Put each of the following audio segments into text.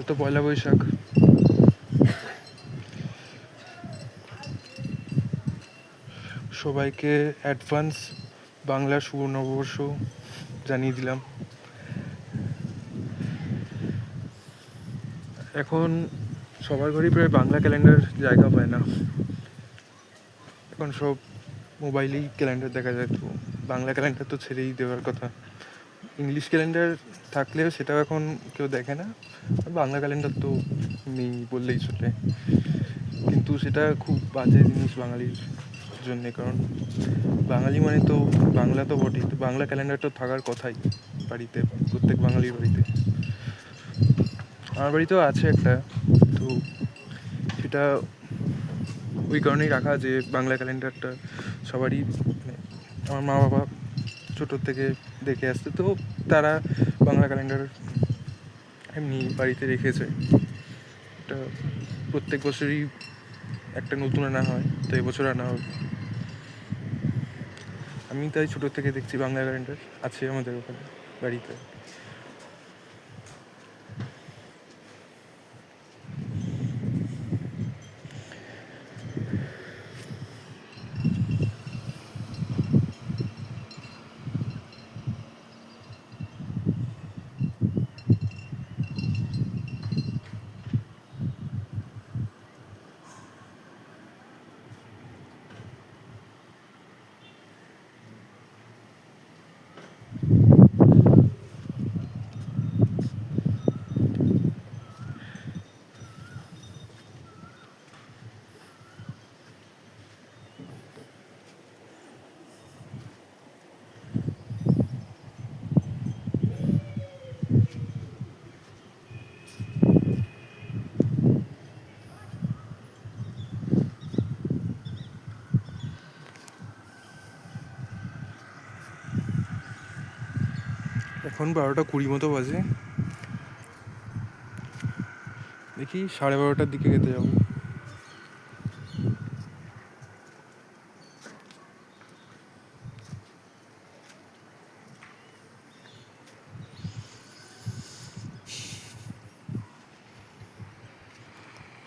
কাল তো পয়লা বৈশাখ। সবাইকে অ্যাডভান্স বাংলা শুভ নববর্ষ জানিয়ে দিলাম। এখন সবার ঘরেই প্রায় বাংলা ক্যালেন্ডার জায়গা পায় না, এখন সব মোবাইলেই ক্যালেন্ডার দেখা যায়। তো বাংলা ক্যালেন্ডার তো ছেড়েই দেওয়ার কথা। ইংলিশ ক্যালেন্ডার থাকলেও সেটাও এখন কেউ দেখে না, বাংলা ক্যালেন্ডার তো নেই বললেই চলে। কিন্তু সেটা খুব বাজে জিনিস বাঙালির জন্যে, কারণ বাঙালি মানে তো বাংলা তো বটেই, তো বাংলা ক্যালেন্ডারটা থাকার কথাই বাড়িতে, প্রত্যেক বাঙালির বাড়িতে। আমার বাড়িতেও আছে একটা, তো সেটা ওই কারণেই রাখা যে বাংলা ক্যালেন্ডারটা সবারই, মানে আমার মা বাবা ছোটোর থেকে দেখে আসতে, তো তারা বাংলা ক্যালেন্ডার এমনি বাড়িতে রেখেছে। এটা প্রত্যেক বছরই একটা নতুন আনা হয়, তো এবছর আনা হবে। আমি তাই ছোটোর থেকে দেখছি বাংলা ক্যালেন্ডার আছে আমাদের ওখানে বাড়িতে। এখন 12:20 মতো বাজে, দেখি 12:30টার দিকে খেতে যাবো।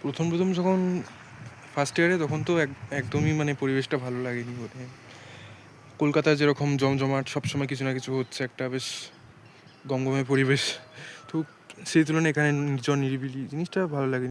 প্রথম যখন ফার্স্ট ইয়ারে, তখন তো একদমই মানে পরিবেশটা ভালো লাগেনি বলে। কলকাতায় যেরকম জমজমাট সবসময় কিছু না কিছু হচ্ছে, একটা বেশ গমগমে পরিবেশ, তো সেই তুলনায় এখানে নির্জন নিরিবিলি জিনিসটা ভালো লাগে।